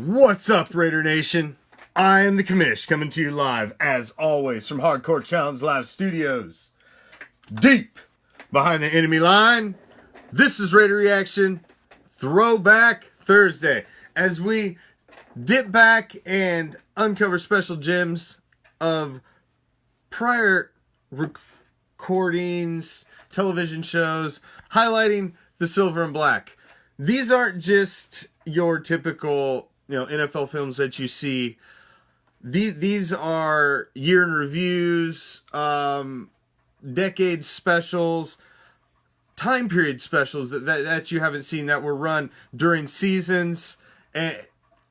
What's up, Raider Nation? I am the Commish, coming to you live, as always, from Hardcore Challenge Live Studios. Deep behind the enemy line, this is Raider Reaction Throwback Thursday, as we dip back and uncover special gems of prior recordings, television shows, highlighting the silver and black. These aren't just your typical NFL films that you see. These are year in reviews, decade specials, time period specials that you haven't seen that were run during seasons. And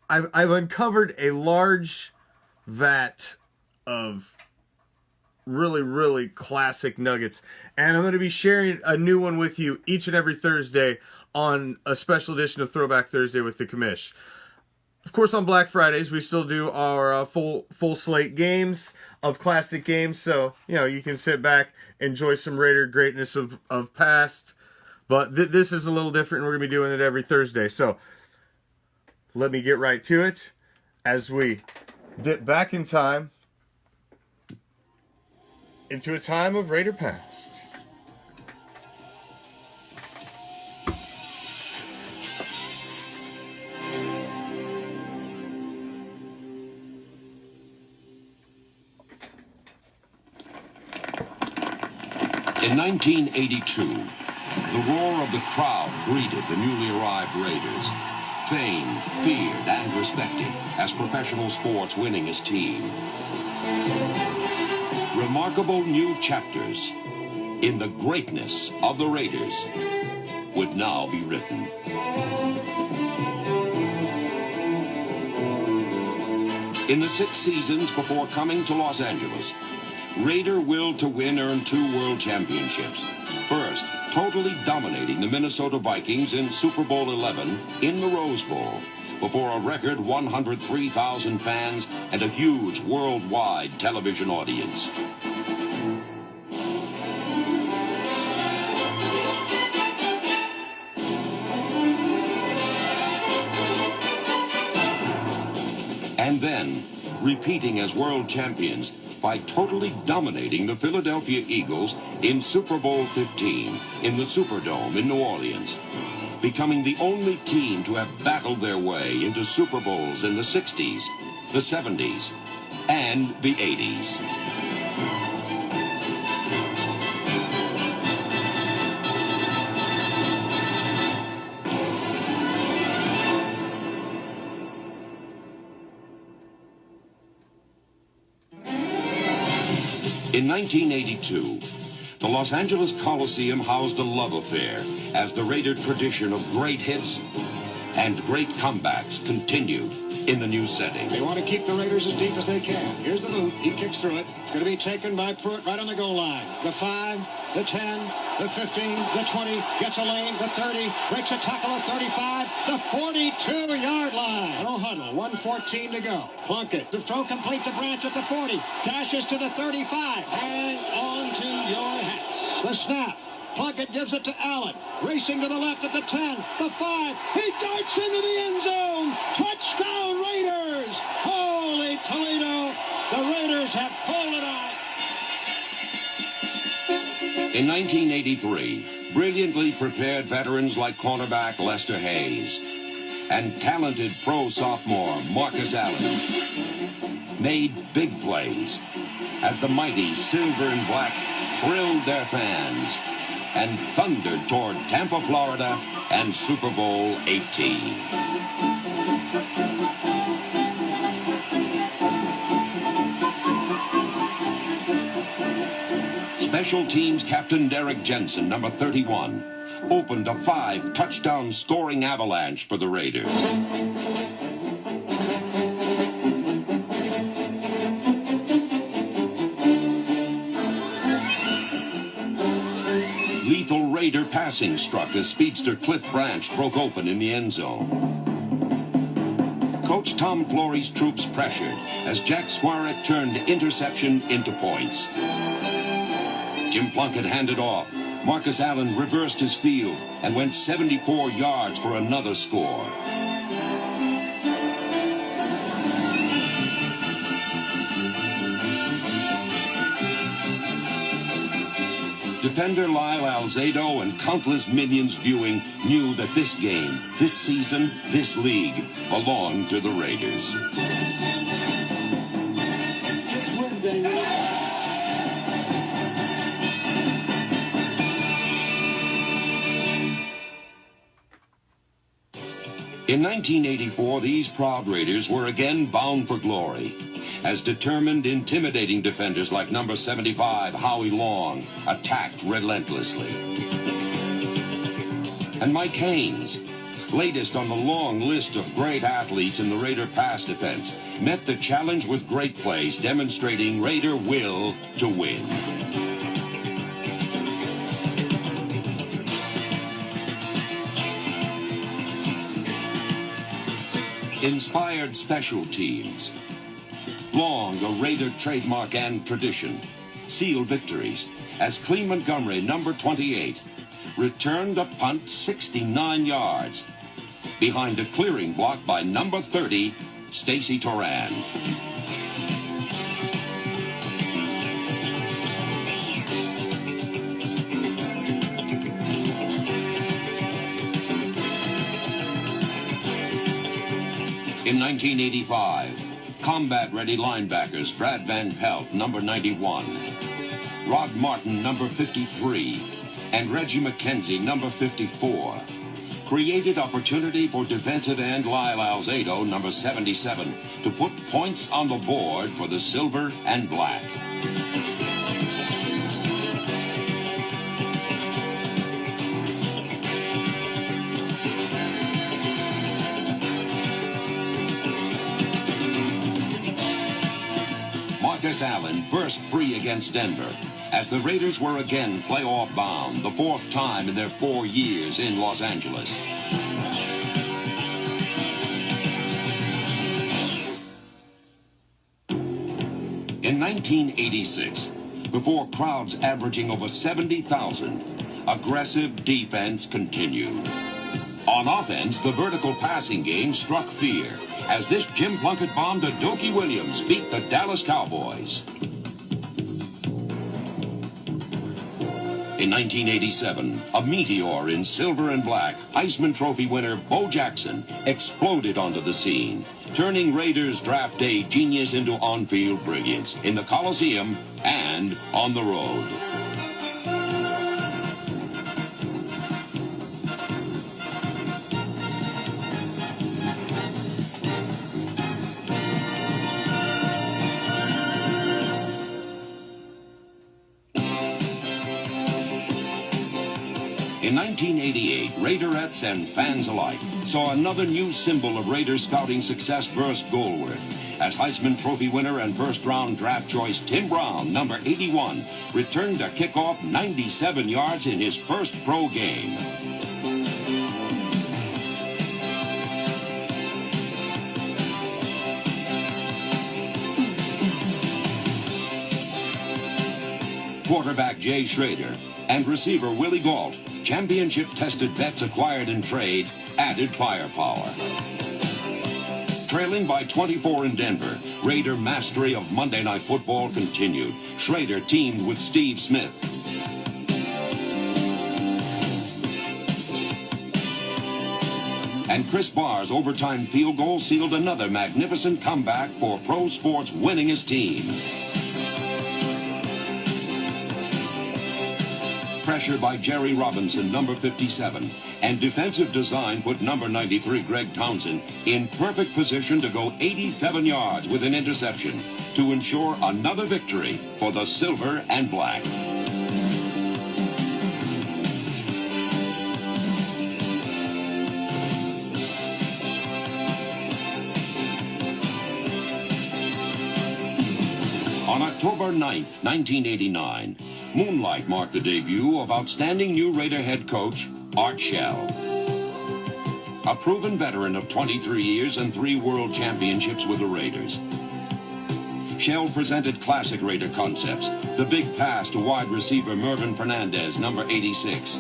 I've uncovered a large vat of really classic nuggets, and I'm going to be sharing a new one with you each and every Thursday on a special edition of Throwback Thursday with the Commish. Of course, on Black Fridays, we still do our full slate games of classic games. So, you can sit back, enjoy some Raider greatness of past. But this is a little different, and we're going to be doing it every Thursday. So, let me get right to it as we dip back in time into a time of Raider past. In 1982, the roar of the crowd greeted the newly arrived Raiders. Famed, feared, and respected as professional sports' winningest team. Remarkable new chapters in the greatness of the Raiders would now be written. In the 6 seasons before coming to Los Angeles, Raider will to win earned 2 world championships. First, totally dominating the Minnesota Vikings in Super Bowl XI in the Rose Bowl before a record 103,000 fans and a huge worldwide television audience. And then, repeating as world champions by totally dominating the Philadelphia Eagles in Super Bowl XV in the Superdome in New Orleans, becoming the only team to have battled their way into Super Bowls in the 60s, the 70s, and the 80s. In 1982, the Los Angeles Coliseum housed a love affair as the Raider tradition of great hits and great comebacks continued in the new setting. They want to keep the Raiders as deep as they can. Here's the boot. He kicks through it. Going to be taken by Pruitt right on the goal line. The 5, the 10, the 15, the 20, gets a lane, the 30, breaks a tackle at 35, the 42-yard line. No huddle, 1:14 to go. Plunkett, the throw complete to Branch at the 40, dashes to the 35, hang on to your hats. The snap. Plunkett gives it to Allen. Racing to the left at the 10, the 5. He darts into the end zone. Touchdown, Raiders! Holy Toledo! The Raiders have pulled it out. In 1983, brilliantly prepared veterans like cornerback Lester Hayes and talented pro sophomore Marcus Allen made big plays as the mighty Silver and Black thrilled their fans and thundered toward Tampa, Florida, and Super Bowl XVIII. Special Teams Captain Derek Jensen, number 31, opened a 5-touchdown scoring avalanche for the Raiders. Lethal Raider passing struck as speedster Cliff Branch broke open in the end zone. Coach Tom Flory's troops pressured as Jack Swarrick turned interception into points. Jim Plunkett handed off. Marcus Allen reversed his field and went 74 yards for another score. defender Lyle Alzado and countless millions viewing knew that this game, this season, this league belonged to the Raiders. Just win, baby. In 1984, these proud Raiders were again bound for glory, as determined, intimidating defenders like number 75, Howie Long, attacked relentlessly. And Mike Haynes, latest on the long list of great athletes in the Raider pass defense, met the challenge with great plays, demonstrating Raider will to win. Inspired special teams. Long a Raider trademark and tradition. Sealed victories as Clem Montgomery, number 28, returned a punt 69 yards behind a clearing block by number 30, Stacy Toran. In 1985, combat-ready linebackers Brad Van Pelt, number 91, Rod Martin, number 53, and Reggie McKenzie, number 54, created opportunity for defensive end Lyle Alzado, number 77, to put points on the board for the Silver and Black. Marcus Allen burst free against Denver as the Raiders were again playoff bound, the fourth time in their 4 years in Los Angeles. In 1986, before crowds averaging over 70,000, aggressive defense continued. On offense, the vertical passing game struck fear as this Jim Plunkett bomb to Dookie Williams beat the Dallas Cowboys. In 1987, a meteor in silver and black, Heisman Trophy winner Bo Jackson exploded onto the scene, turning Raiders draft day genius into on-field brilliance in the Coliseum and on the road. In 1988, Raiderettes and fans alike saw another new symbol of Raiders scouting success burst goalward as Heisman Trophy winner and first-round draft choice Tim Brown, number 81, returned a kickoff 97 yards in his first pro game. Quarterback Jay Schrader and receiver Willie Gault, championship-tested vets acquired in trades, added firepower. Trailing by 24 in Denver, Raider mastery of Monday Night Football continued. Schrader teamed with Steve Smith. And Chris Barr's overtime field goal sealed another magnificent comeback for pro sports winningest team. Pressure by Jerry Robinson, number 57, and defensive design put number 93, Greg Townsend, in perfect position to go 87 yards with an interception to ensure another victory for the Silver and Black. On October 9th, 1989, Moonlight marked the debut of outstanding new Raider head coach, Art Shell. A proven veteran of 23 years and 3 world championships with the Raiders. Shell presented classic Raider concepts, the big pass to wide receiver Mervin Fernandez, number 86.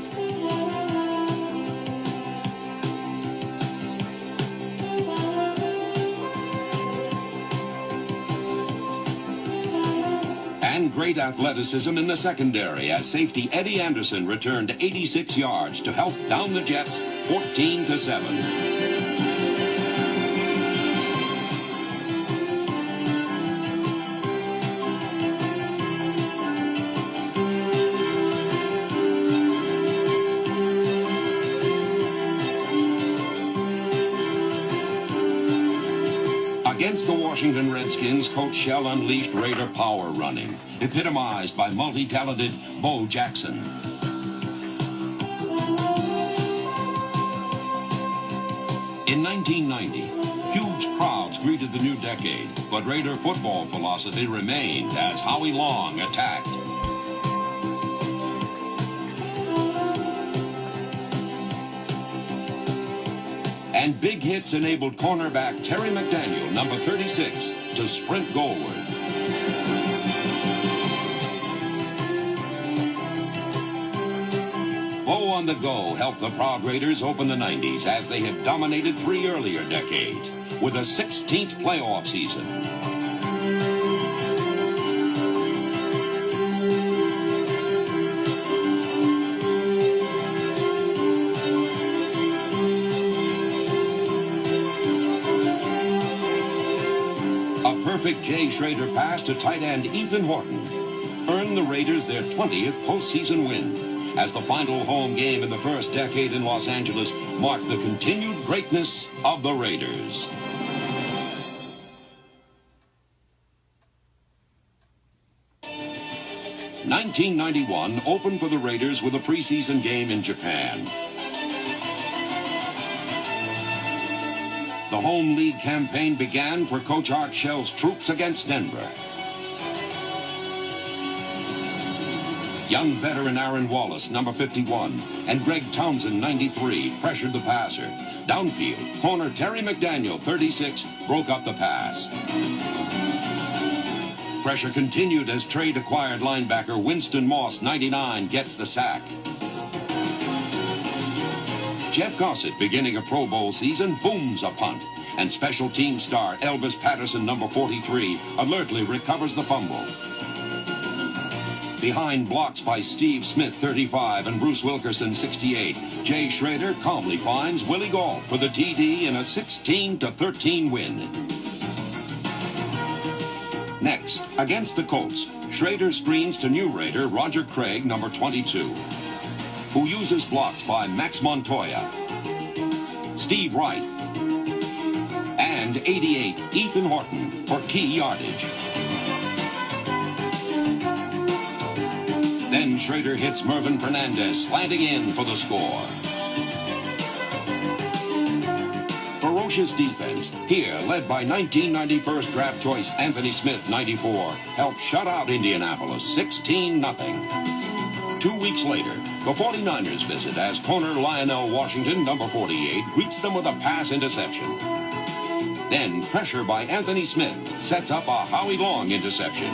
and great athleticism in the secondary as safety Eddie Anderson returned 86 yards to help down the Jets 14-7. Against the Washington Redskins, Coach Shell unleashed Raider power running, epitomized by multi-talented Bo Jackson. In 1990, huge crowds greeted the new decade, but Raider football philosophy remained as Howie Long attacked. And big hits enabled cornerback Terry McDaniel, number 36, to sprint goalward. Bo on the go helped the proud Raiders open the 90s as they had dominated 3 earlier decades with a 16th playoff season. A perfect Jay Schrader pass to tight end Ethan Horton earned the Raiders their 20th postseason win, as the final home game in the first decade in Los Angeles marked the continued greatness of the Raiders. '91 opened for the Raiders with a preseason game in Japan. The home league campaign began for Coach Art Shell's troops against Denver. Young veteran Aaron Wallace, number 51, and Greg Townsend, 93, pressured the passer. Downfield, corner Terry McDaniel, 36, broke up the pass. Pressure continued as trade-acquired linebacker Winston Moss, 99, gets the sack. Jeff Gossett, beginning a Pro Bowl season, booms a punt, and special team star Elvis Patterson, number 43, alertly recovers the fumble. Behind blocks by Steve Smith, 35, and Bruce Wilkerson, 68, Jay Schrader calmly finds Willie Gault for the TD in a 16-13 win. Next, against the Colts, Schrader screens to new Raider Roger Craig, number 22, who uses blocks by Max Montoya, Steve Wright, and 88, Ethan Horton, for key yardage. Then Schrader hits Mervyn Fernandez, slanting in for the score. Ferocious defense, here led by 1991 draft choice Anthony Smith, 94, helped shut out Indianapolis 16-0. 2 weeks later, the 49ers visit as corner Lionel Washington, number 48, greets them with a pass interception. Then pressure by Anthony Smith sets up a Howie Long interception.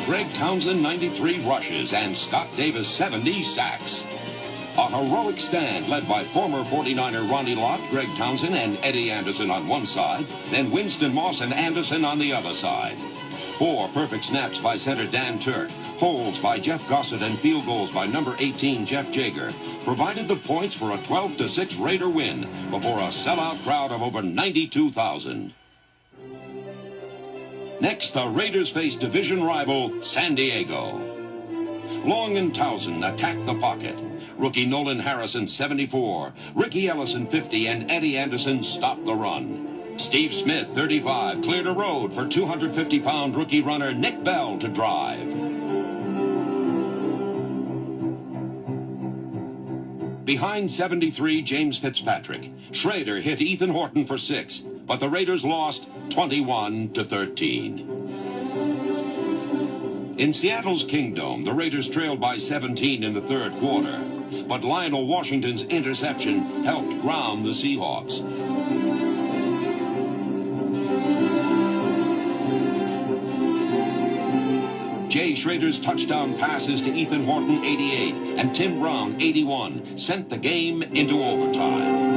Greg Townsend, 93, rushes, and Scott Davis, 70, sacks. A heroic stand led by former 49er Ronnie Lott, Greg Townsend, and Eddie Anderson on one side, then Winston Moss and Anderson on the other side. 4 perfect snaps by center Dan Turk, holds by Jeff Gossett, and field goals by number 18 Jeff Jager provided the points for a 12-6 Raider win before a sellout crowd of over 92,000. Next, the Raiders face division rival San Diego. Long and Townsend attack the pocket. Rookie Nolan Harrison, 74, Ricky Ellison, 50, and Eddie Anderson stop the run. Steve Smith, 35, cleared a road for 250-pound rookie runner Nick Bell to drive. Behind 73, James Fitzpatrick, Schrader hit Ethan Horton for 6, but the Raiders lost 21-13. In Seattle's Kingdome, the Raiders trailed by 17 in the third quarter, but Lionel Washington's interception helped ground the Seahawks. Jay Schrader's touchdown passes to Ethan Horton, 88, and Tim Brown, 81, sent the game into overtime.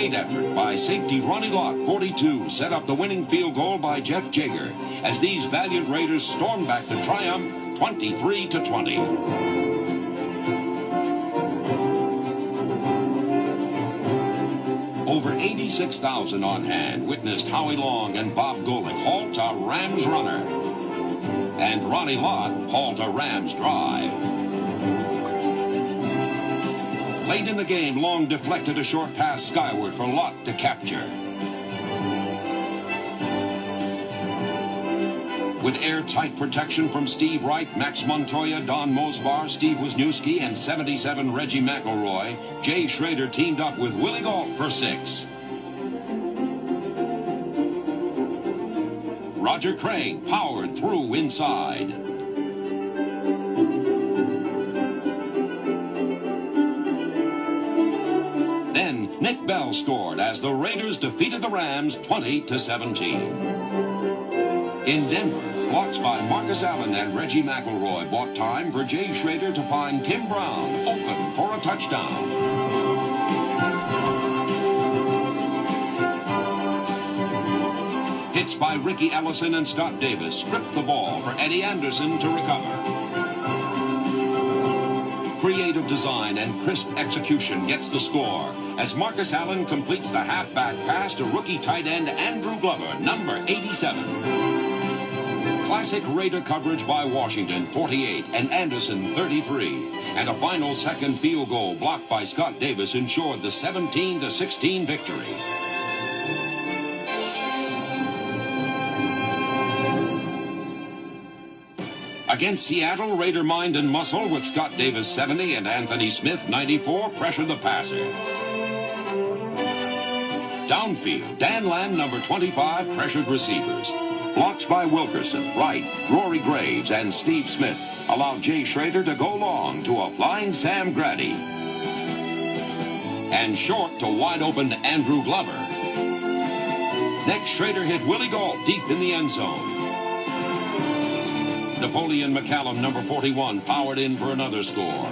great effort by safety Ronnie Lott, 42, set up the winning field goal by Jeff Jager as these valiant Raiders stormed back to triumph 23-20. Over 86,000 on hand witnessed Howie Long and Bob Golick halt a Rams runner, and Ronnie Lott halt a Rams drive. Late in the game, Long deflected a short pass skyward for Lott to capture. With airtight protection from Steve Wright, Max Montoya, Don Mosbar, Steve Wisniewski, and 77 Reggie McElroy, Jay Schrader teamed up with Willie Gault for 6. Roger Craig powered through inside. Then Nick Bell scored as the Raiders defeated the Rams 20-17. In Denver, blocks by Marcus Allen and Reggie McElroy bought time for Jay Schrader to find Tim Brown open for a touchdown. Hits by Ricky Ellison and Scott Davis stripped the ball for Eddie Anderson to recover. Creative design and crisp execution gets the score as Marcus Allen completes the halfback pass to rookie tight end Andrew Glover, number 87. Classic Raider coverage by Washington, 48, and Anderson, 33. And a final second field goal blocked by Scott Davis ensured the 17-16 victory. Against Seattle, Raider mind and muscle with Scott Davis, 70, and Anthony Smith, 94, pressure the passer. Downfield, Dan Lamb, number 25, pressured receivers. Blocks by Wilkerson, Wright, Rory Graves, and Steve Smith allowed Jay Schrader to go long to a flying Sam Grady. And short to wide-open Andrew Glover. Next, Schrader hit Willie Gault deep in the end zone. Napoleon McCallum, number 41, powered in for another score.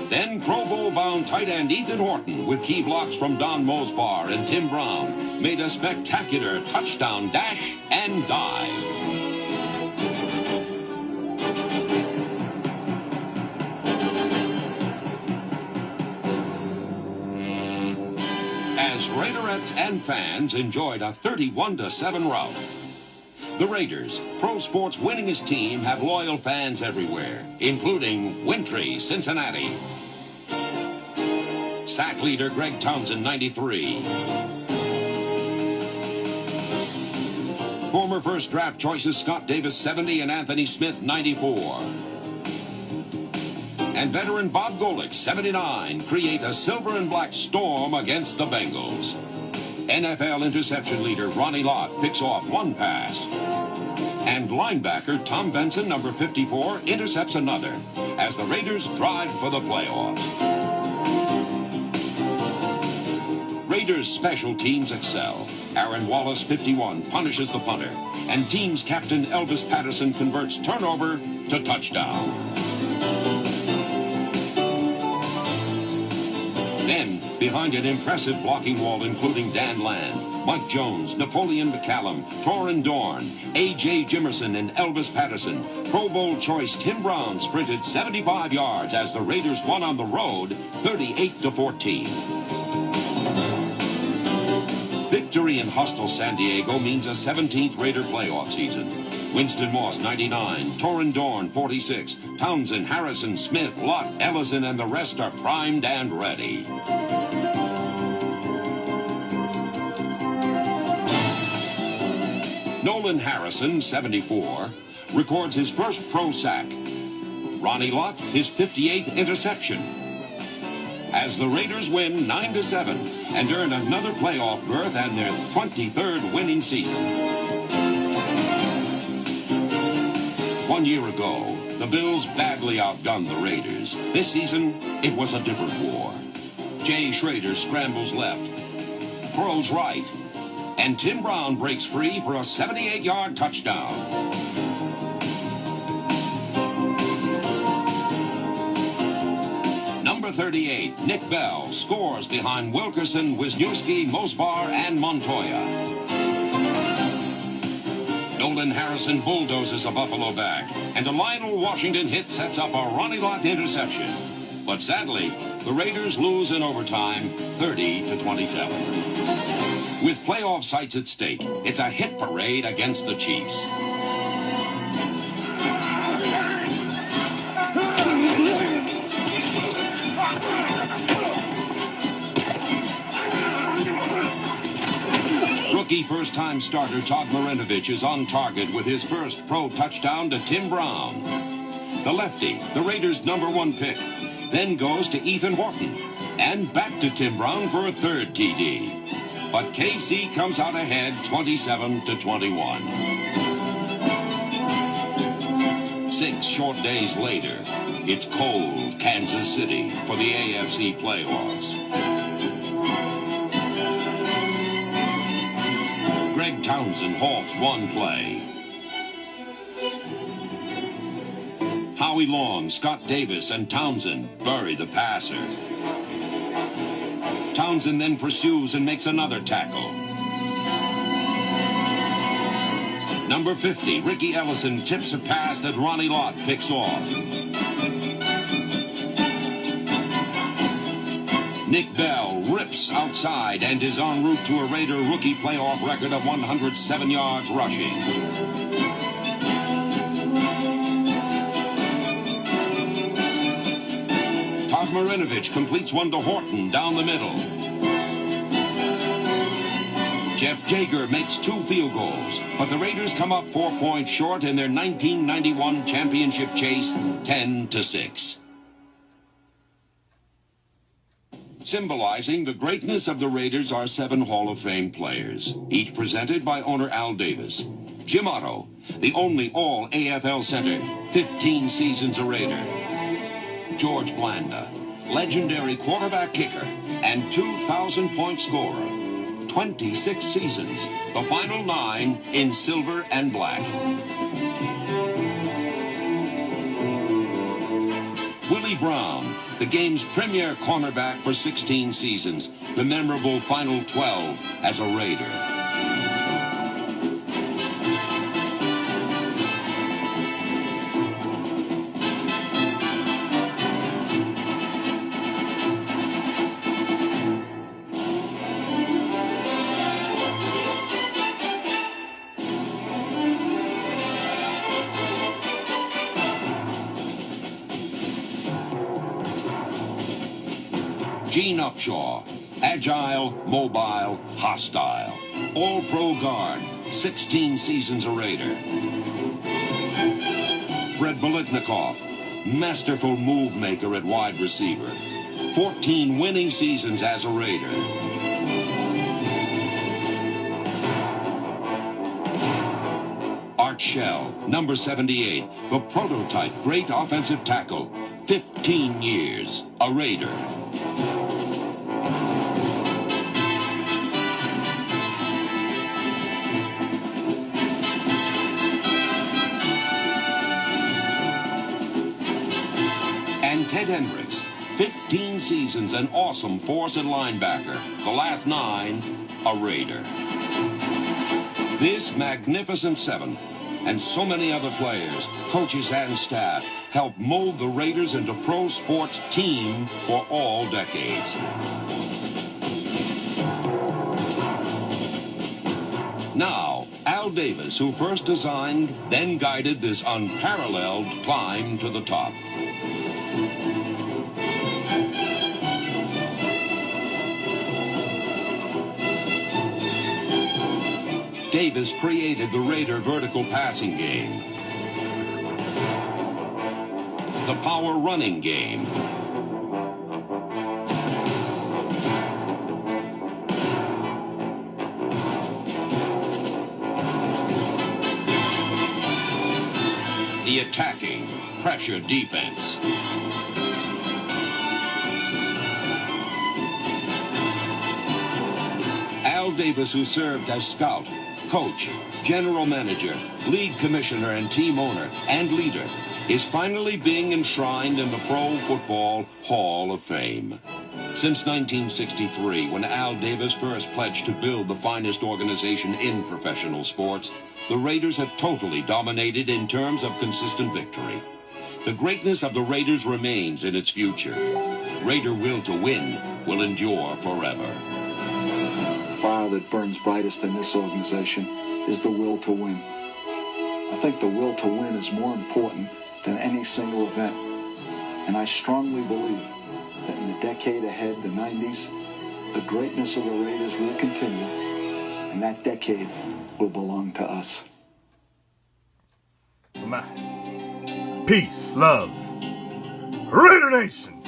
Then Pro Bowl-bound tight end Ethan Horton, with key blocks from Don Mosbar and Tim Brown, made a spectacular touchdown dash and dive. As Raiderettes and fans enjoyed a 31-7 rout. The Raiders, pro sports winningest team, have loyal fans everywhere, including wintry Cincinnati. Sack leader Greg Townsend, 93. Former first draft choices Scott Davis, 70, and Anthony Smith, 94. And veteran Bob Golick, 79, create a silver and black storm against the Bengals. NFL interception leader Ronnie Lott picks off one pass. And linebacker Tom Benson, number 54, intercepts another as the Raiders drive for the playoffs. Raiders special teams excel. Aaron Wallace, 51, punishes the punter, and team's captain Elvis Patterson converts turnover to touchdown. Then, behind an impressive blocking wall including Dan Land, Mike Jones, Napoleon McCallum, Torrin Dorn, A.J. Jimerson, and Elvis Patterson, Pro Bowl choice Tim Brown sprinted 75 yards as the Raiders won on the road 38-14. Victory in hostile San Diego means a 17th Raider playoff season. Winston Moss, 99, Torrin Dorn, 46, Townsend, Harrison, Smith, Lott, Ellison, and the rest are primed and ready. Nolan Harrison, 74, records his first pro sack. Ronnie Lott, his 58th interception. As the Raiders win 9-7 and earn another playoff berth and their 23rd winning season. 1 year ago, the Bills badly outgunned the Raiders. This season, it was a different war. Jay Schrader scrambles left, throws right, and Tim Brown breaks free for a 78-yard touchdown. Number Number 38, Nick Bell, scores behind Wilkerson, Wisniewski, Mosbar, and Montoya. Nolan Harrison bulldozes a Buffalo back, and a Lionel Washington hit sets up a Ronnie Lott interception. But sadly, the Raiders lose in overtime, 30-27. With playoff sights at stake, it's a hit parade against the Chiefs. Rookie first-time starter Todd Marinovich is on target with his first pro touchdown to Tim Brown. The lefty, the Raiders' #1 pick, then goes to Ethan Wharton and back to Tim Brown for a third TD. But KC comes out ahead 27-21. 6 short days later, it's cold Kansas City for the AFC playoffs. Greg Townsend halts one play. Howie Long, Scott Davis, and Townsend bury the passer. Townsend then pursues and makes another tackle. Number 50, Ricky Ellison tips a pass that Ronnie Lott picks off. Nick Bell rips outside and is en route to a Raider rookie playoff record of 107 yards rushing. Todd Marinovich completes one to Horton down the middle. Jeff Jager makes 2 field goals, but the Raiders come up 4 points short in their 1991 championship chase, 10-6. Symbolizing the greatness of the Raiders are 7 Hall of Fame players, each presented by owner Al Davis. Jim Otto, the only all-AFL center, 15 seasons a Raider. George Blanda, legendary quarterback kicker and 2,000-point scorer. 26 seasons, the final 9 in silver and black. Willie Brown, the game's premier cornerback for 16 seasons, the memorable final 12 as a Raider. Gene Upshaw, agile, mobile, hostile. All-pro guard, 16 seasons a Raider. Fred Biletnikoff, masterful move maker at wide receiver. 14 winning seasons as a Raider. Art Shell, number 78, the prototype great offensive tackle. 15 years, a Raider. Ted Hendricks, 15 seasons, an awesome force at linebacker. The last 9, a Raider. This magnificent 7, and so many other players, coaches, and staff helped mold the Raiders into pro sports team for all decades. Now, Al Davis, who first designed, then guided this unparalleled climb to the top. Davis created the Raider vertical passing game, the power running game, the attacking pressure defense. Al Davis, who served as scout, coach, general manager, league commissioner, and team owner and leader, is finally being enshrined in the Pro Football Hall of Fame. Since 1963, when Al Davis first pledged to build the finest organization in professional sports, the Raiders have totally dominated in terms of consistent victory. The greatness of the Raiders remains in its future. Raider will to win will endure forever. The fire that burns brightest in this organization is the will to win. I think the will to win is more important than any single event. And I strongly believe that in the decade ahead, the 90s, the greatness of the Raiders will continue, and that decade will belong to us. Peace, love, Raider Nation!